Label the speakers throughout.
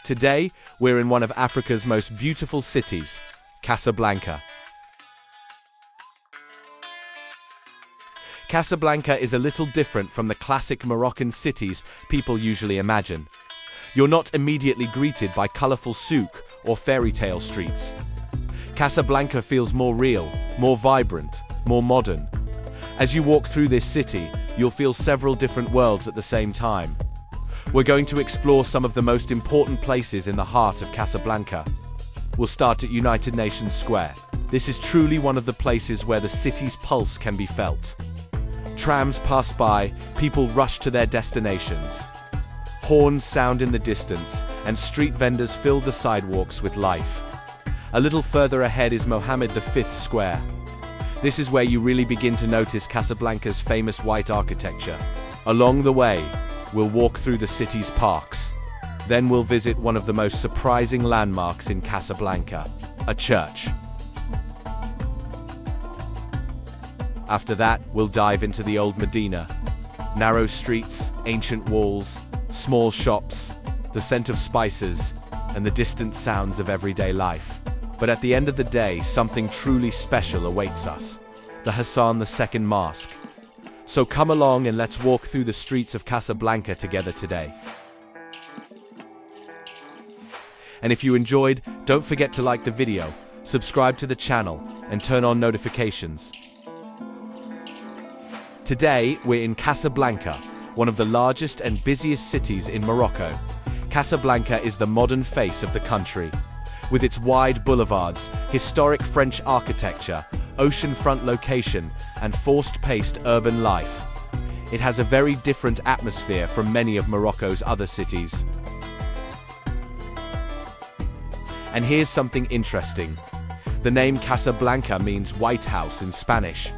Speaker 1: Today, we're in one of Africa's most beautiful cities, Casablanca. Casablanca is a little different from the classic Moroccan cities people usually imagine. You're not immediately greeted by colorful souk or fairy tale streets. Casablanca feels more real, more vibrant, more modern. As you walk through this city, you'll feel several different worlds at the same time. We're going to explore some of the most important places in the heart of Casablanca. We'll start at United Nations Square. This is truly one of the places where the city's pulse can be felt. Trams pass by, people rush to their destinations. Horns sound in the distance, and street vendors fill the sidewalks with life. A little further ahead is Mohammed V Square. This is where you really begin to notice Casablanca's famous white architecture. Along the way, we'll walk through the city's parks. Then we'll visit one of the most surprising landmarks in Casablanca, a church. After that, we'll dive into the Old Medina. Narrow streets, ancient walls, small shops, the scent of spices, and the distant sounds of everyday life. But at the end of the day, something truly special awaits us: the Hassan II Mosque. So come along and let's walk through the streets of Casablanca together today. And if you enjoyed, don't forget to like the video, subscribe to the channel, and turn on notifications. Today, we're in Casablanca, one of the largest and busiest cities in Morocco. Casablanca is the modern face of the country. With its wide boulevards, historic French architecture, oceanfront location, and fast-paced urban life, it has a very different atmosphere from many of Morocco's other cities. And here's something interesting. The name Casablanca means White House in Spanish.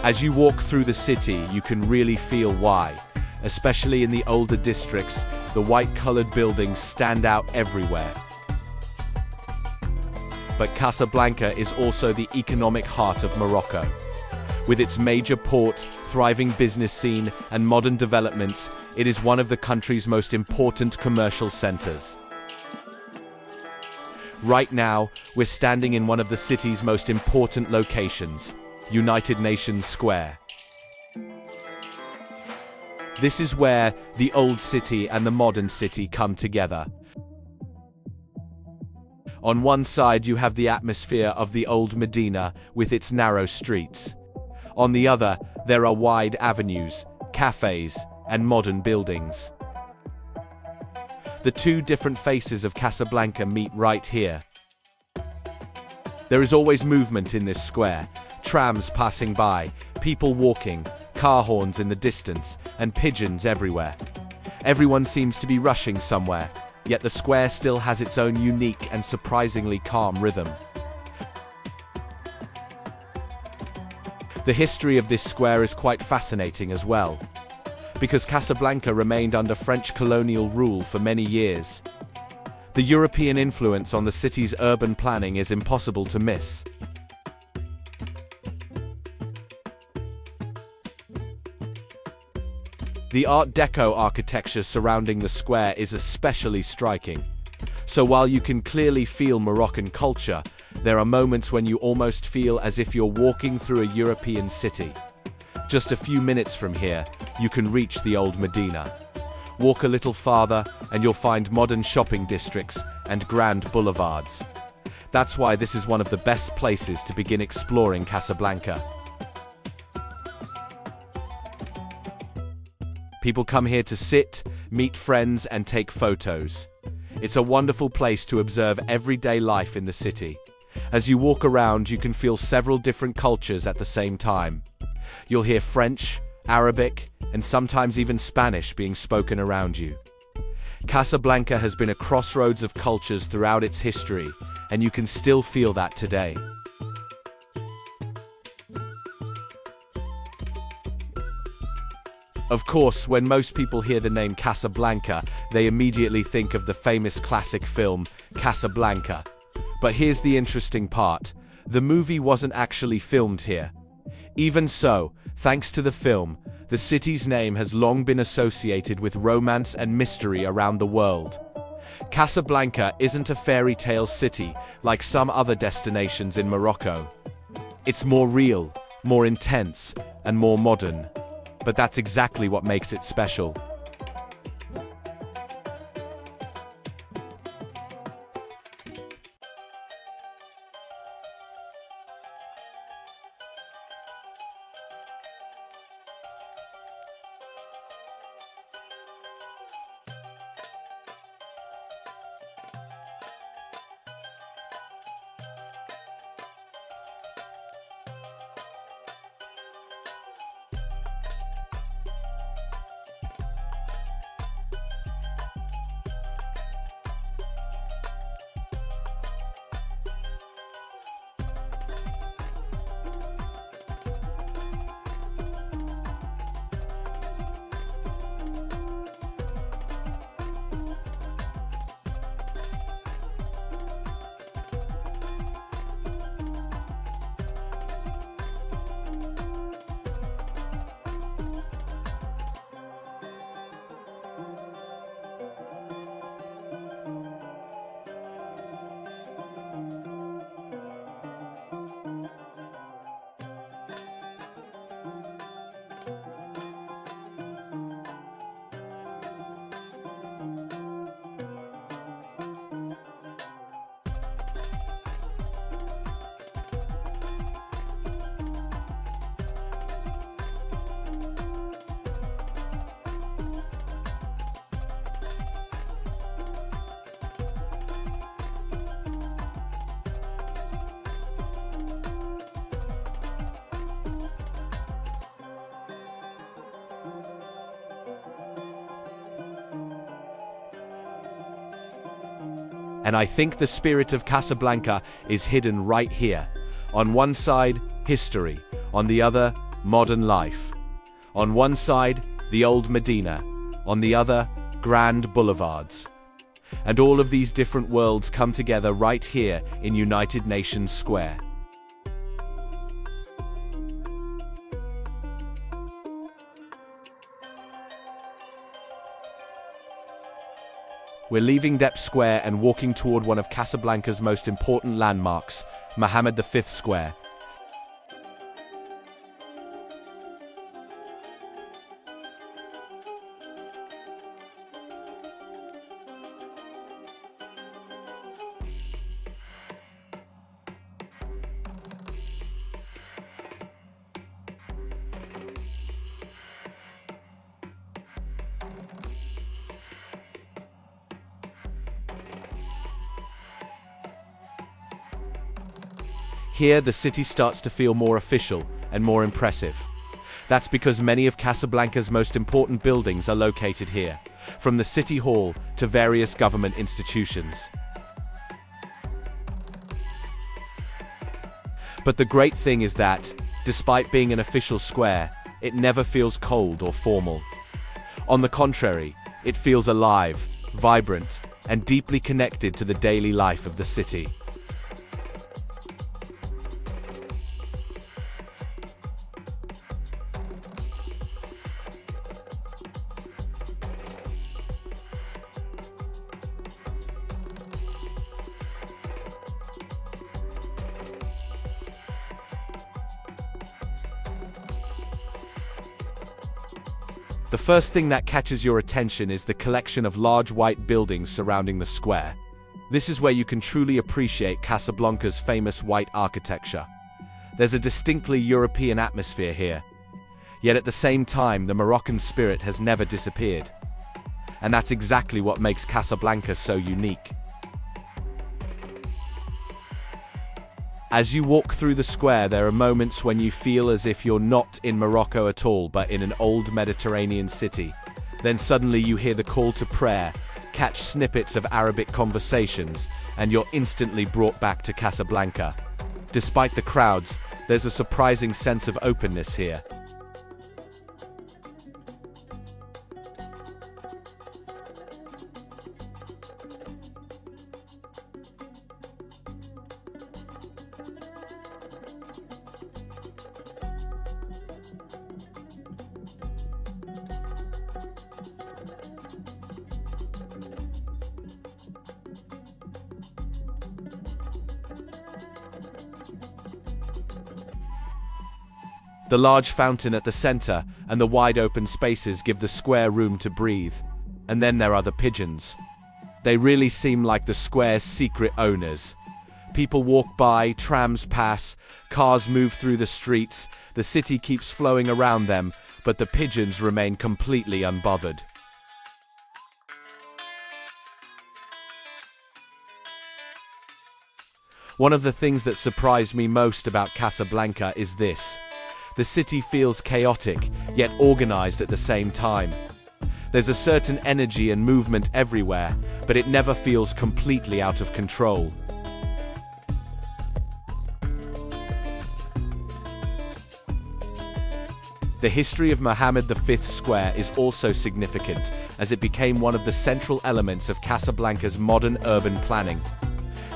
Speaker 1: As you walk through the city, you can really feel why. Especially in the older districts, the white-colored buildings stand out everywhere. But Casablanca is also the economic heart of Morocco. With its major port, thriving business scene, and modern developments, it is one of the country's most important commercial centers. Right now, we're standing in one of the city's most important locations, United Nations Square. This is where the old city and the modern city come together. On one side you have the atmosphere of the Old Medina with its narrow streets. On the other, there are wide avenues, cafes, and modern buildings. The two different faces of Casablanca meet right here. There is always movement in this square. Trams passing by, people walking, car horns in the distance, and pigeons everywhere. Everyone seems to be rushing somewhere, yet the square still has its own unique and surprisingly calm rhythm. The history of this square is quite fascinating as well, because Casablanca remained under French colonial rule for many years. The European influence on the city's urban planning is impossible to miss. The Art Deco architecture surrounding the square is especially striking. So while you can clearly feel Moroccan culture, there are moments when you almost feel as if you're walking through a European city. Just a few minutes from here, you can reach the Old Medina. Walk a little farther, and you'll find modern shopping districts and grand boulevards. That's why this is one of the best places to begin exploring Casablanca. People come here to sit, meet friends, and take photos. It's a wonderful place to observe everyday life in the city. As you walk around, you can feel several different cultures at the same time. You'll hear French, Arabic, and sometimes even Spanish being spoken around you. Casablanca has been a crossroads of cultures throughout its history, and you can still feel that today. Of course, when most people hear the name Casablanca, they immediately think of the famous classic film, Casablanca. But here's the interesting part. The movie wasn't actually filmed here. Even so, Thanks to the film, the city's name has long been associated with romance and mystery around the world. Casablanca isn't a fairy tale city like some other destinations in Morocco. It's more real, more intense, and more modern. But that's exactly what makes it special. And I think the spirit of Casablanca is hidden right here. On one side, history. On the other, modern life. On one side, the Old Medina. On the other, grand boulevards. And all of these different worlds come together right here in United Nations Square. We're leaving Dep Square and walking toward one of Casablanca's most important landmarks, Mohammed V Square. Here, the city starts to feel more official and more impressive. That's because many of Casablanca's most important buildings are located here, from the city hall to various government institutions. But the great thing is that, despite being an official square, it never feels cold or formal. On the contrary, it feels alive, vibrant, and deeply connected to the daily life of the city. The first thing that catches your attention is the collection of large white buildings surrounding the square. This is where you can truly appreciate Casablanca's famous white architecture. There's a distinctly European atmosphere here. Yet at the same time, the Moroccan spirit has never disappeared. And that's exactly what makes Casablanca so unique. As you walk through the square, there are moments when you feel as if you're not in Morocco at all, but in an old Mediterranean city. Then suddenly you hear the call to prayer, catch snippets of Arabic conversations, and you're instantly brought back to Casablanca. Despite the crowds, there's a surprising sense of openness here. The large fountain at the center and the wide open spaces give the square room to breathe. And then there are the pigeons. They really seem like the square's secret owners. People walk by, trams pass, cars move through the streets, the city keeps flowing around them, but the pigeons remain completely unbothered. One of the things that surprised me most about Casablanca is this. The city feels chaotic, yet organized at the same time. There's a certain energy and movement everywhere, but it never feels completely out of control. The history of Mohammed V Square is also significant, as it became one of the central elements of Casablanca's modern urban planning.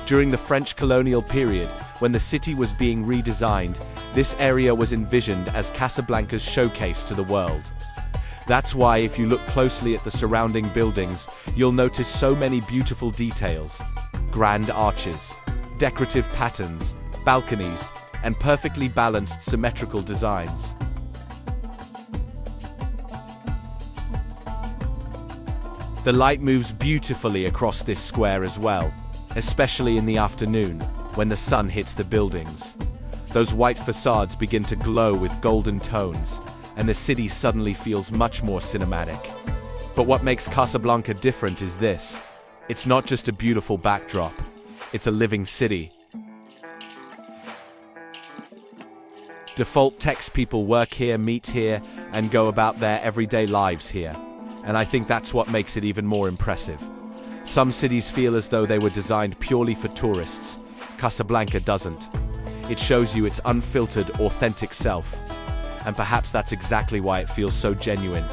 Speaker 1: During the French colonial period, when the city was being redesigned, this area was envisioned as Casablanca's showcase to the world. That's why if you look closely at the surrounding buildings, you'll notice so many beautiful details. Grand arches, decorative patterns, balconies, and perfectly balanced symmetrical designs. The light moves beautifully across this square as well, especially in the afternoon, when the sun hits the buildings. Those white facades begin to glow with golden tones, and the city suddenly feels much more cinematic. But what makes Casablanca different is this. It's not just a beautiful backdrop, it's a living city. Default text people work here, meet here, and go about their everyday lives here. And I think that's what makes it even more impressive. Some cities feel as though they were designed purely for tourists. Casablanca doesn't. It shows you its unfiltered, authentic self. And perhaps that's exactly why it feels so genuine.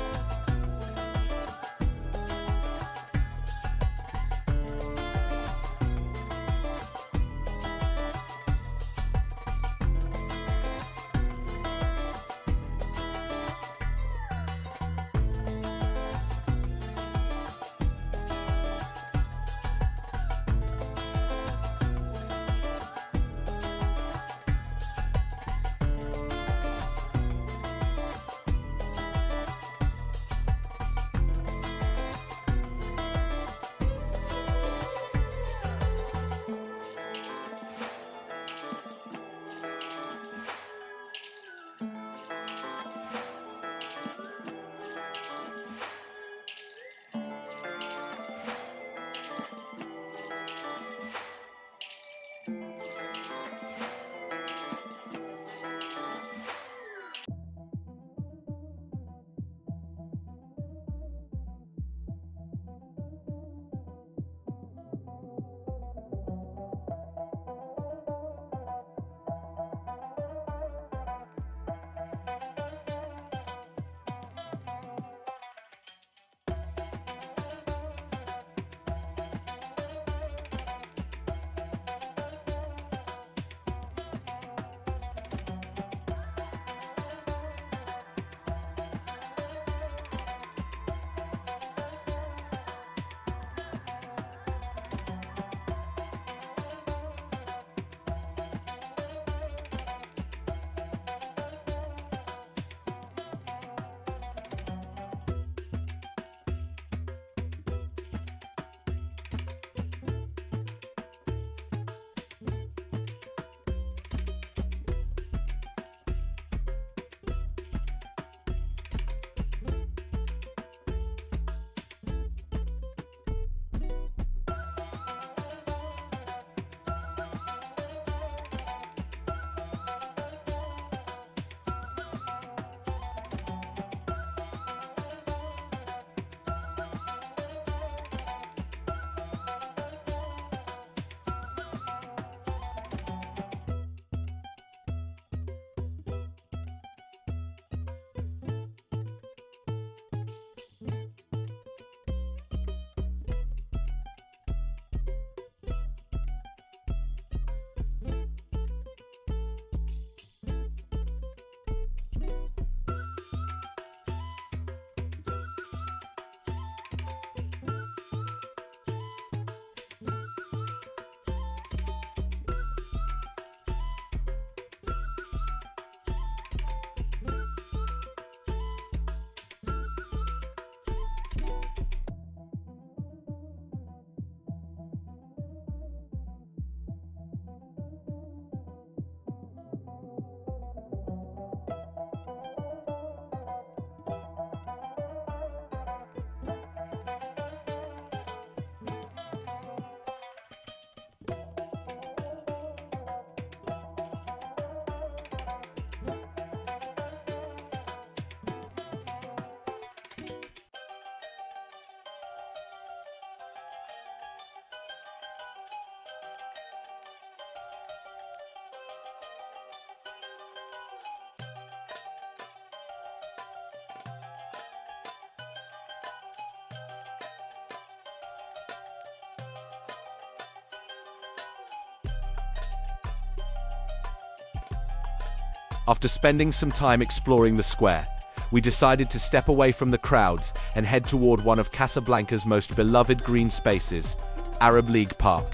Speaker 1: After spending some time exploring the square, we decided to step away from the crowds and head toward one of Casablanca's most beloved green spaces, Arab League Park.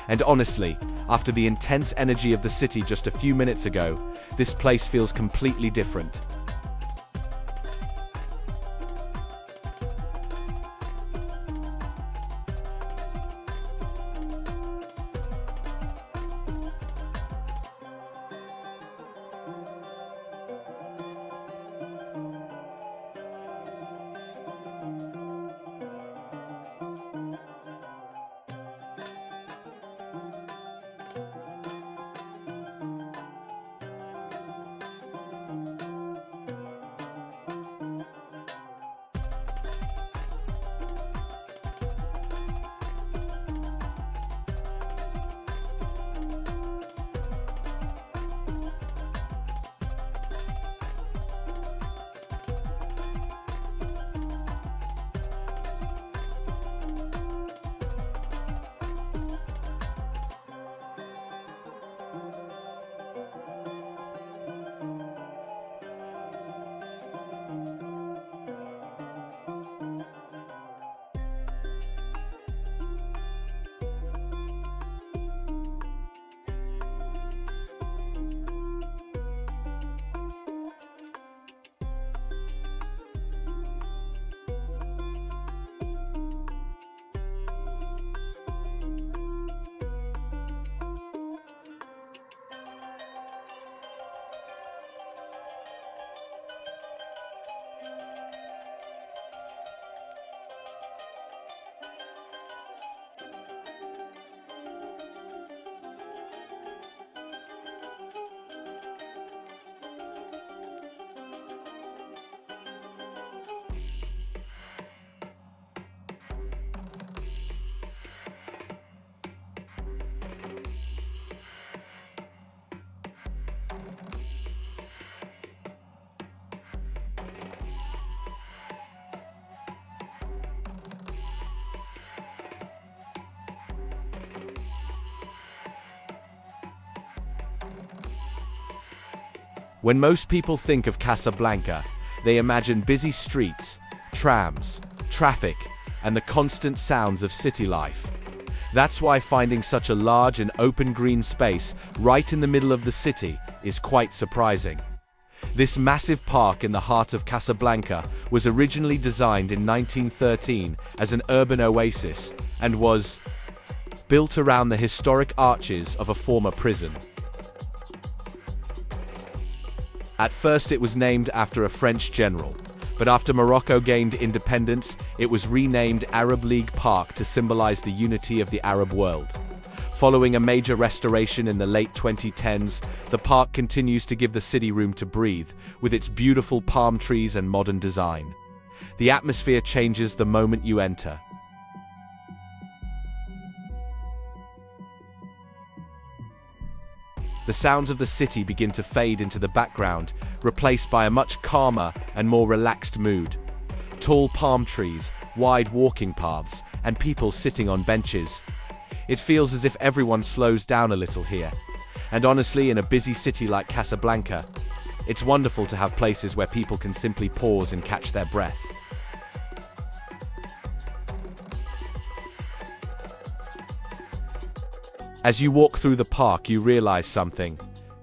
Speaker 1: And honestly, after the intense energy of the city just a few minutes ago, this place feels completely different. When most people think of Casablanca, they imagine busy streets, trams, traffic, and the constant sounds of city life. That's why finding such a large and open green space right in the middle of the city is quite surprising. This massive park in the heart of Casablanca was originally designed in 1913 as an urban oasis and was built around the historic arches of a former prison. At first it was named after a French general, but after Morocco gained independence, it was renamed Arab League Park to symbolize the unity of the Arab world. Following a major restoration in the late 2010s, the park continues to give the city room to breathe, with its beautiful palm trees and modern design. The atmosphere changes the moment you enter. The sounds of the city begin to fade into the background, replaced by a much calmer and more relaxed mood. Tall palm trees, wide walking paths, and people sitting on benches. It feels as if everyone slows down a little here. And honestly, in a busy city like Casablanca, it's wonderful to have places where people can simply pause and catch their breath. As you walk through the park, you realize something.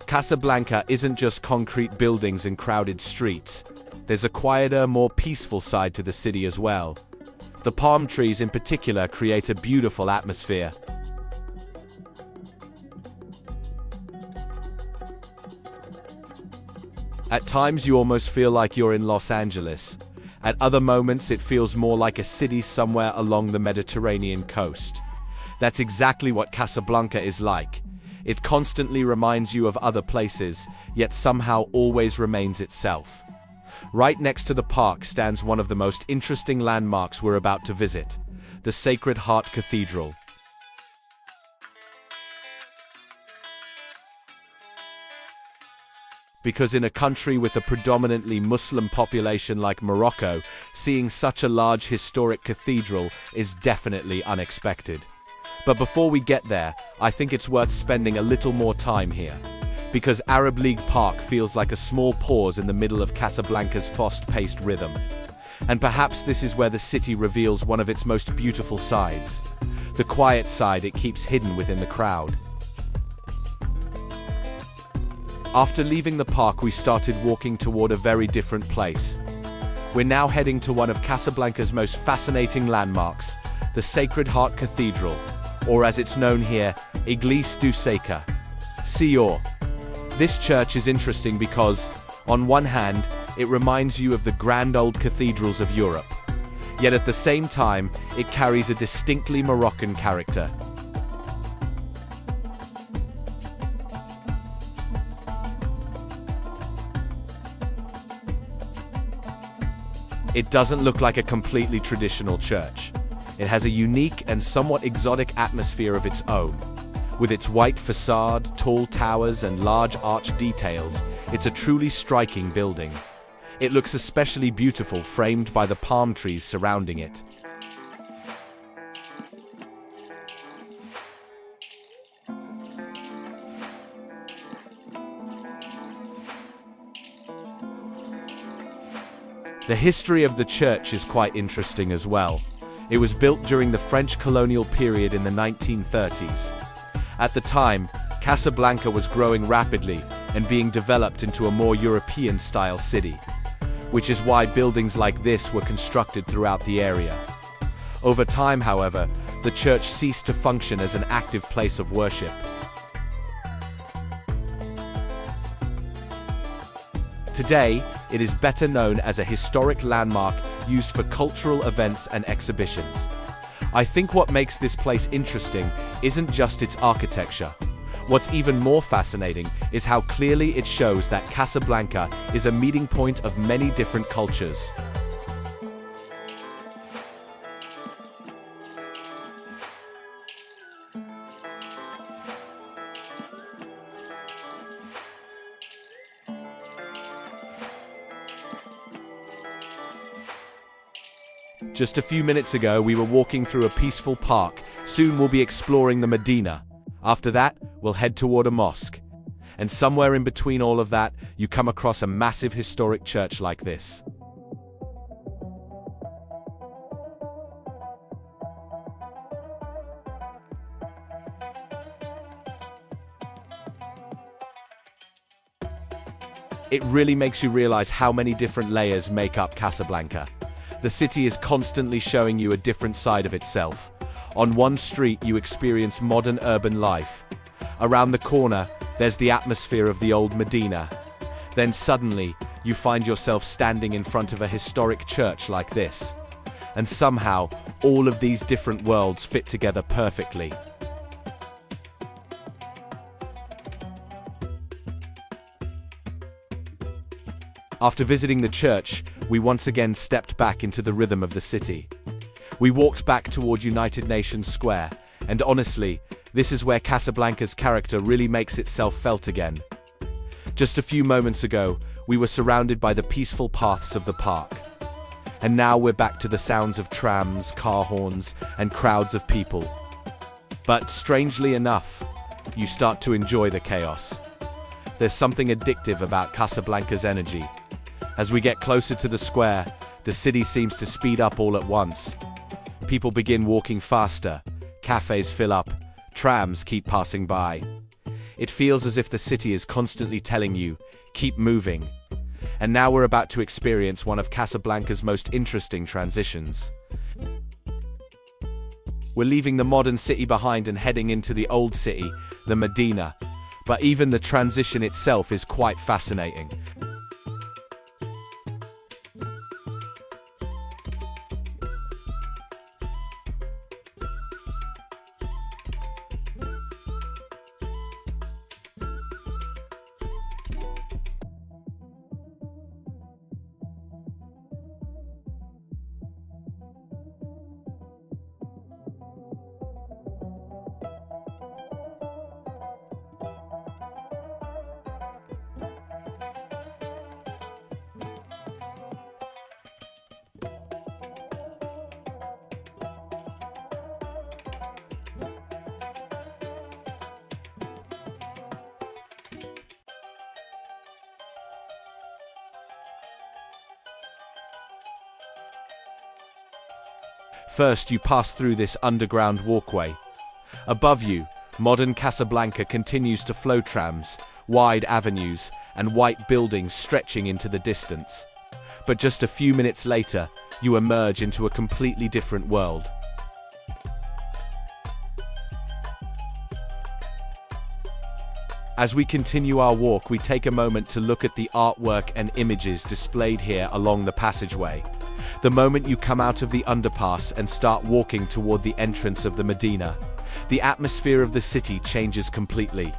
Speaker 1: Casablanca isn't just concrete buildings and crowded streets. There's a quieter, more peaceful side to the city as well. The palm trees in particular create a beautiful atmosphere. At times you almost feel like you're in Los Angeles. At other moments it feels more like a city somewhere along the Mediterranean coast. That's exactly what Casablanca is like. It constantly reminds you of other places, yet somehow always remains itself. Right next to the park stands one of the most interesting landmarks we're about to visit, the Sacred Heart Cathedral. Because in a country with a predominantly Muslim population like Morocco, seeing such a large historic cathedral is definitely unexpected. But before we get there, I think it's worth spending a little more time here. because Arab League Park feels like a small pause in the middle of Casablanca's fast-paced rhythm. And perhaps this is where the city reveals one of its most beautiful sides, the quiet side it keeps hidden within the crowd. After leaving the park, we started walking toward a very different place. We're now heading to one of Casablanca's most fascinating landmarks, the Sacred Heart Cathedral, or as it's known here, Église du Sacre. Sior. This church is interesting because, on one hand, it reminds you of the grand old cathedrals of Europe. Yet at the same time, it carries a distinctly Moroccan character. It doesn't look like a completely traditional church. It has a unique and somewhat exotic atmosphere of its own. With its white facade, tall towers, and large arch details, it's a truly striking building. It looks especially beautiful framed by the palm trees surrounding it. The history of the church is quite interesting as well. It was built during the French colonial period in the 1930s. At the time, Casablanca was growing rapidly and being developed into a more European-style city, which is why buildings like this were constructed throughout the area. Over time, however, the church ceased to function as an active place of worship. Today, it is better known as a historic landmark used for cultural events and exhibitions. I think what makes this place interesting isn't just its architecture. What's even more fascinating is how clearly it shows that Casablanca is a meeting point of many different cultures. Just a few minutes ago, we were walking through a peaceful park. Soon we'll be exploring the Medina. After that, we'll head toward a mosque. And somewhere in between all of that, you come across a massive historic church like this. It really makes you realize how many different layers make up Casablanca. The city is constantly showing you a different side of itself. On one street, you experience modern urban life. Around the corner, there's the atmosphere of the Old Medina. Then suddenly, you find yourself standing in front of a historic church like this. And somehow, all of these different worlds fit together perfectly. After visiting the church, we once again stepped back into the rhythm of the city. We walked back toward United Nations Square, and honestly, this is where Casablanca's character really makes itself felt again. Just a few moments ago, we were surrounded by the peaceful paths of the park. And now we're back to the sounds of trams, car horns, and crowds of people. But strangely enough, you start to enjoy the chaos. There's something addictive about Casablanca's energy. As we get closer to the square, the city seems to speed up all at once. People begin walking faster, cafes fill up, trams keep passing by. It feels as if the city is constantly telling you, keep moving. And now we're about to experience one of Casablanca's most interesting transitions. We're leaving the modern city behind and heading into the old city, the Medina. But even the transition itself is quite fascinating. First, you pass through this underground walkway. Above you, modern Casablanca continues to flow, trams, wide avenues, and white buildings stretching into the distance. But just a few minutes later, you emerge into a completely different world. As we continue our walk, we take a moment to look at the artwork and images displayed here along the passageway. The moment you come out of the underpass and start walking toward the entrance of the Medina, the atmosphere of the city changes completely.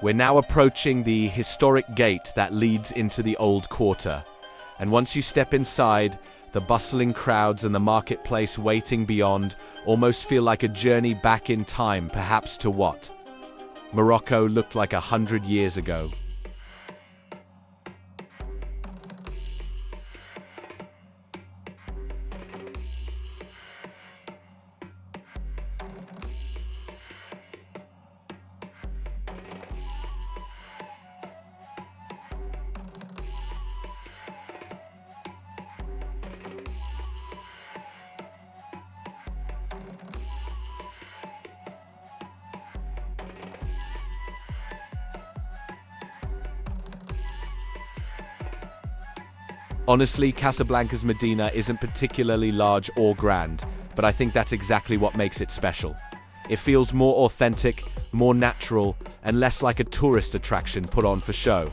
Speaker 1: We're now approaching the historic gate that leads into the old quarter. And once you step inside, the bustling crowds and the marketplace waiting beyond almost feel like a journey back in time, perhaps to what Morocco looked like 100 years ago. Honestly, Casablanca's Medina isn't particularly large or grand, but I think that's exactly what makes it special. It feels more authentic, more natural, and less like a tourist attraction put on for show.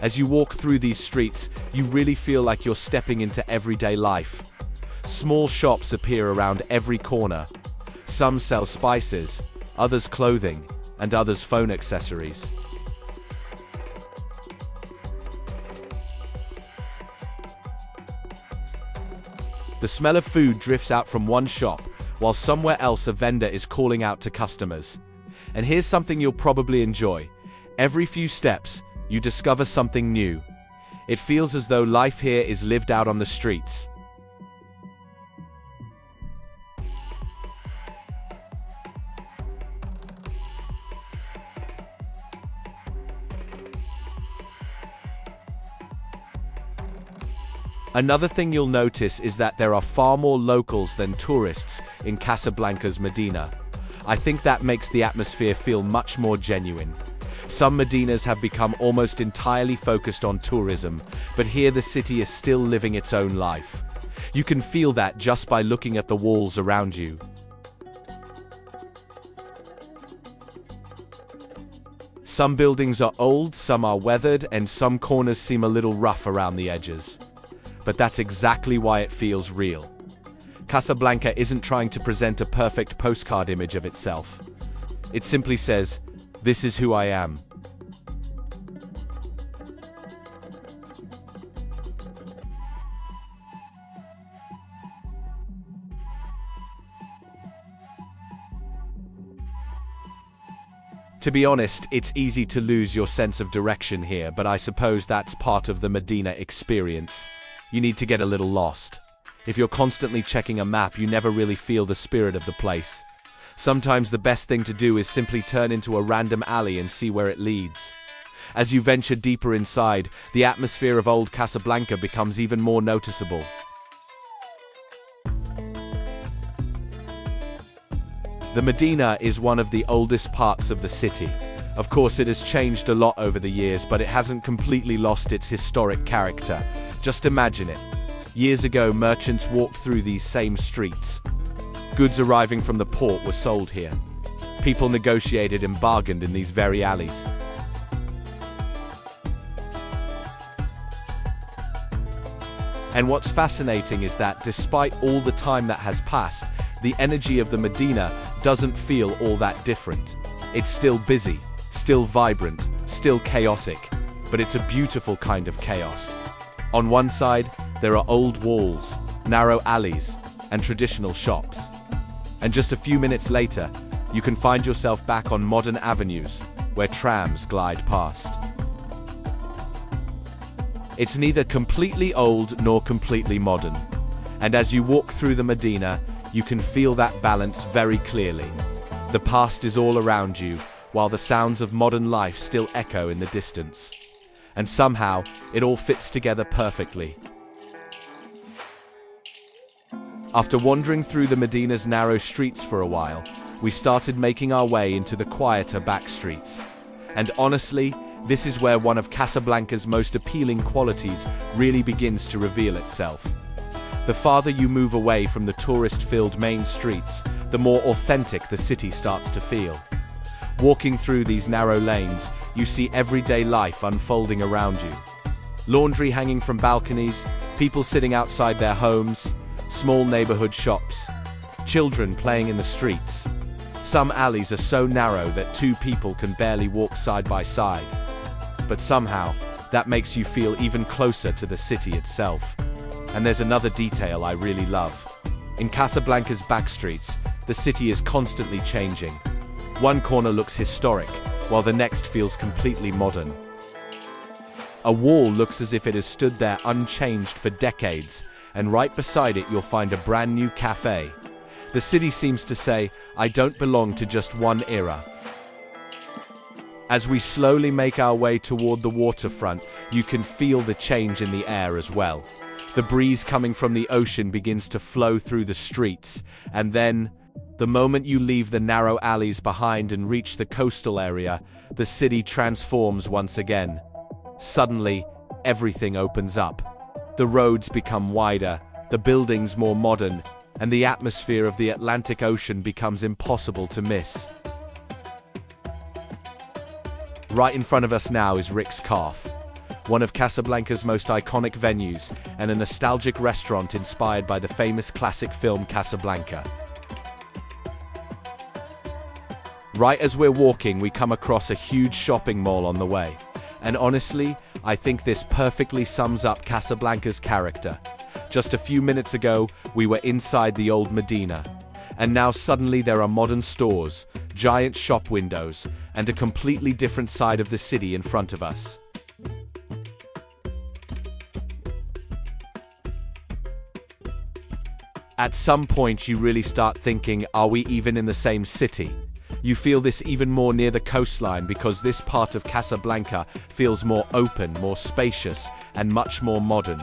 Speaker 1: As you walk through these streets, you really feel like you're stepping into everyday life. Small shops appear around every corner. Some sell spices, others clothing, and others phone accessories. The smell of food drifts out from one shop, while somewhere else a vendor is calling out to customers. And here's something you'll probably enjoy. Every few steps, you discover something new. It feels as though life here is lived out on the streets. Another thing you'll notice is that there are far more locals than tourists in Casablanca's Medina. I think that makes the atmosphere feel much more genuine. Some Medinas have become almost entirely focused on tourism, but here the city is still living its own life. You can feel that just by looking at the walls around you. Some buildings are old, some are weathered, and some corners seem a little rough around the edges. But that's exactly why it feels real. Casablanca isn't trying to present a perfect postcard image of itself. It simply says, "This is who I am." To be honest, it's easy to lose your sense of direction here, but I suppose that's part of the Medina experience. You need to get a little lost. If you're constantly checking a map, you never really feel the spirit of the place. Sometimes the best thing to do is simply turn into a random alley and see where it leads. As you venture deeper inside, the atmosphere of old Casablanca becomes even more noticeable. The Medina is one of the oldest parts of the city. Of course, it has changed a lot over the years, but it hasn't completely lost its historic character. Just imagine it. Years ago, merchants walked through these same streets. Goods arriving from the port were sold here. People negotiated and bargained in these very alleys. And what's fascinating is that despite all the time that has passed, the energy of the Medina doesn't feel all that different. It's still busy, still vibrant, still chaotic, but it's a beautiful kind of chaos. On one side, there are old walls, narrow alleys, and traditional shops. And just a few minutes later, you can find yourself back on modern avenues where trams glide past. It's neither completely old nor completely modern. And as you walk through the Medina, you can feel that balance very clearly. The past is all around you, while the sounds of modern life still echo in the distance. And somehow, it all fits together perfectly. After wandering through the Medina's narrow streets for a while, we started making our way into the quieter back streets. And honestly, this is where one of Casablanca's most appealing qualities really begins to reveal itself. The farther you move away from the tourist-filled main streets, the more authentic the city starts to feel. Walking through these narrow lanes, you see everyday life unfolding around you. Laundry hanging from balconies, people sitting outside their homes, small neighborhood shops, children playing in the streets. Some alleys are so narrow that two people can barely walk side by side. But somehow, that makes you feel even closer to the city itself. And there's another detail I really love. In Casablanca's back streets, the city is constantly changing. One corner looks historic, while the next feels completely modern. A wall looks as if it has stood there unchanged for decades, and right beside it you'll find a brand new cafe. The city seems to say, I don't belong to just one era. As we slowly make our way toward the waterfront, you can feel the change in the air as well. The breeze coming from the ocean begins to flow through the streets, and then, the moment you leave the narrow alleys behind and reach the coastal area, the city transforms once again. Suddenly, everything opens up. The roads become wider, the buildings more modern, and the atmosphere of the Atlantic Ocean becomes impossible to miss. Right in front of us now is Rick's Café, one of Casablanca's most iconic venues and a nostalgic restaurant inspired by the famous classic film Casablanca. Right as we're walking, we come across a huge shopping mall on the way. And honestly, I think this perfectly sums up Casablanca's character. Just a few minutes ago, we were inside the Old Medina. And now suddenly there are modern stores, giant shop windows, and a completely different side of the city in front of us. At some point you really start thinking, are we even in the same city? You feel this even more near the coastline because this part of Casablanca feels more open, more spacious, and much more modern.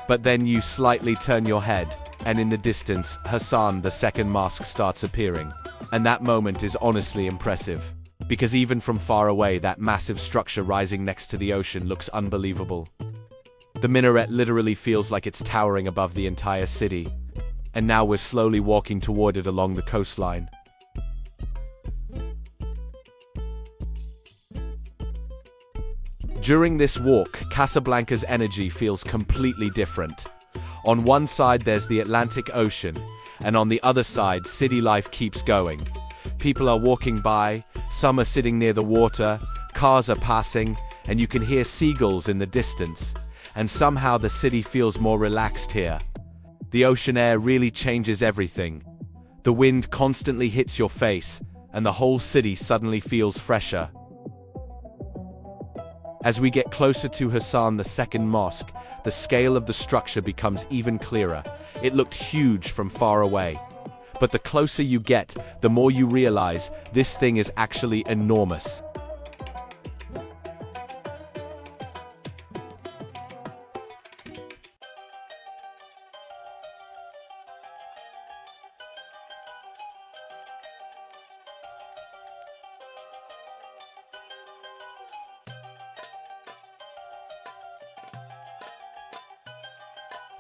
Speaker 1: But then you slightly turn your head, and in the distance, Hassan II Mosque starts appearing. And that moment is honestly impressive. Because even from far away, that massive structure rising next to the ocean looks unbelievable. The minaret literally feels like it's towering above the entire city. And now we're slowly walking toward it along the coastline. During this walk, Casablanca's energy feels completely different. On one side there's the Atlantic Ocean, and on the other side city life keeps going. People are walking by, some are sitting near the water, cars are passing, and you can hear seagulls in the distance. And somehow the city feels more relaxed here. The ocean air really changes everything. The wind constantly hits your face, and the whole city suddenly feels fresher. As we get closer to Hassan II Mosque, the scale of the structure becomes even clearer. It looked huge from far away. But the closer you get, the more you realize this thing is actually enormous.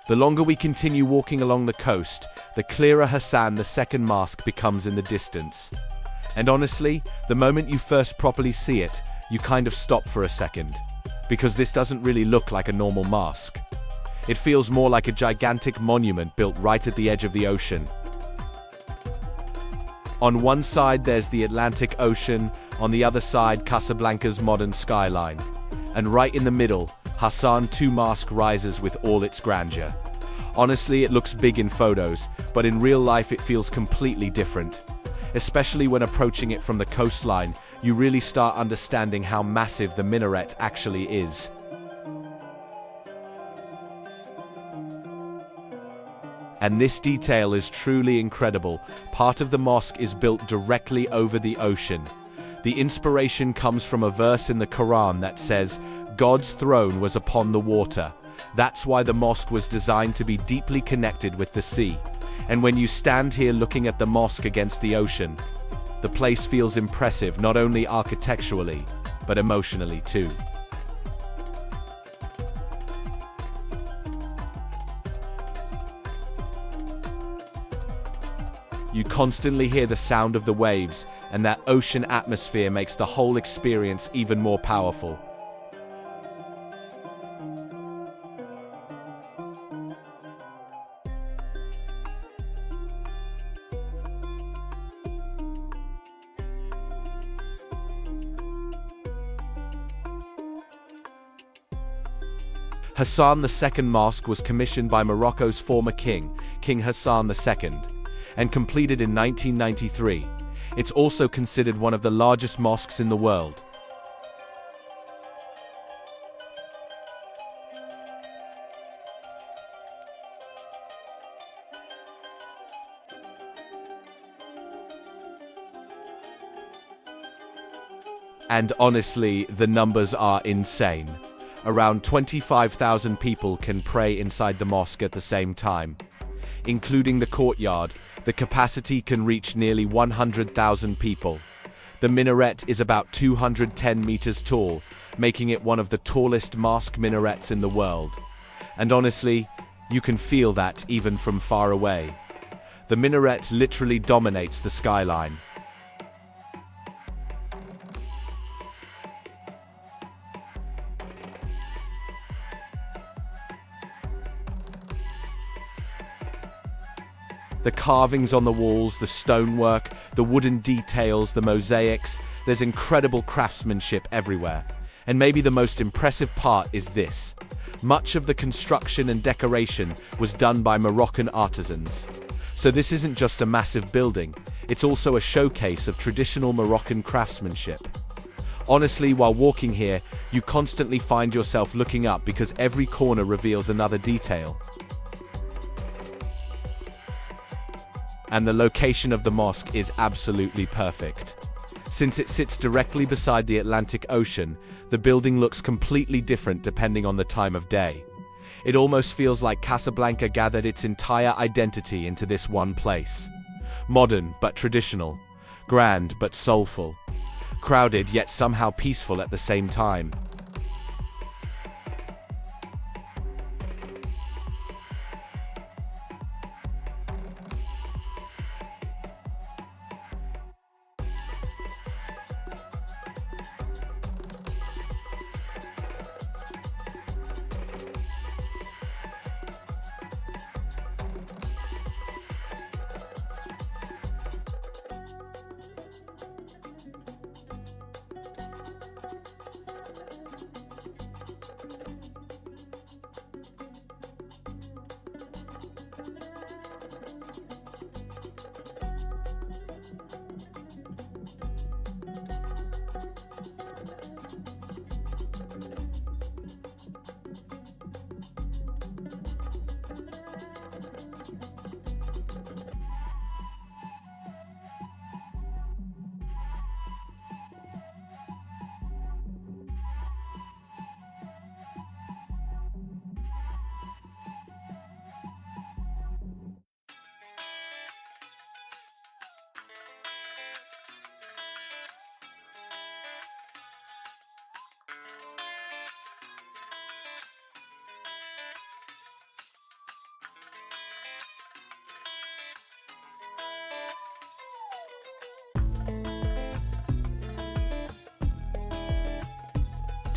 Speaker 1: The longer we continue walking along the coast, the clearer Hassan II Mosque becomes in the distance. And honestly, the moment you first properly see it, you kind of stop for a second. Because this doesn't really look like a normal mosque. It feels more like a gigantic monument built right at the edge of the ocean. On one side there's the Atlantic Ocean, on the other side Casablanca's modern skyline. And right in the middle, Hassan II Mosque rises with all its grandeur. Honestly, it looks big in photos, but in real life it feels completely different. Especially when approaching it from the coastline, you really start understanding how massive the minaret actually is. And this detail is truly incredible. Part of the mosque is built directly over the ocean. The inspiration comes from a verse in the Quran that says, "God's throne was upon the water." That's why the mosque was designed to be deeply connected with the sea. And when you stand here looking at the mosque against the ocean, the place feels impressive not only architecturally, but emotionally too. You constantly hear the sound of the waves, and that ocean atmosphere makes the whole experience even more powerful. Hassan II Mosque was commissioned by Morocco's former king, King Hassan II, and completed in 1993. It's also considered one of the largest mosques in the world. And honestly, the numbers are insane. Around 25,000 people can pray inside the mosque at the same time. Including the courtyard, the capacity can reach nearly 100,000 people. The minaret is about 210 meters tall, making it one of the tallest mosque minarets in the world. And honestly, you can feel that even from far away. The minaret literally dominates the skyline. The carvings on the walls, the stonework, the wooden details, the mosaics, there's incredible craftsmanship everywhere. And maybe the most impressive part is this. Much of the construction and decoration was done by Moroccan artisans. So this isn't just a massive building, it's also a showcase of traditional Moroccan craftsmanship. Honestly, while walking here, you constantly find yourself looking up because every corner reveals another detail. And the location of the mosque is absolutely perfect. Since it sits directly beside the Atlantic Ocean, the building looks completely different depending on the time of day. It almost feels like Casablanca gathered its entire identity into this one place. Modern but traditional, grand but soulful, crowded yet somehow peaceful at the same time.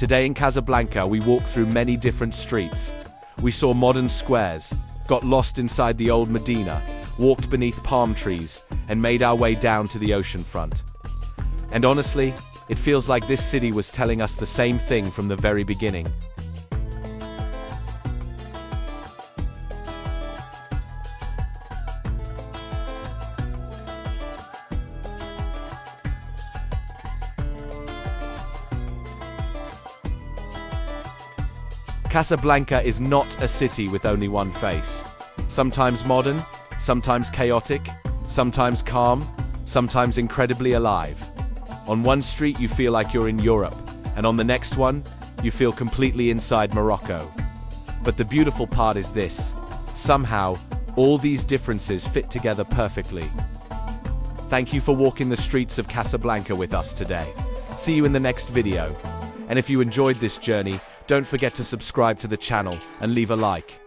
Speaker 1: Today in Casablanca, we walked through many different streets. We saw modern squares, got lost inside the Old Medina, walked beneath palm trees, and made our way down to the ocean front. And honestly, it feels like this city was telling us the same thing from the very beginning. Casablanca is not a city with only one face. Sometimes modern, sometimes chaotic, sometimes calm, sometimes incredibly alive. On one street you feel like you're in Europe, and on the next one, you feel completely inside Morocco. But the beautiful part is this: somehow, all these differences fit together perfectly. Thank you for walking the streets of Casablanca with us today. See you in the next video. And if you enjoyed this journey, don't forget to subscribe to the channel and leave a like.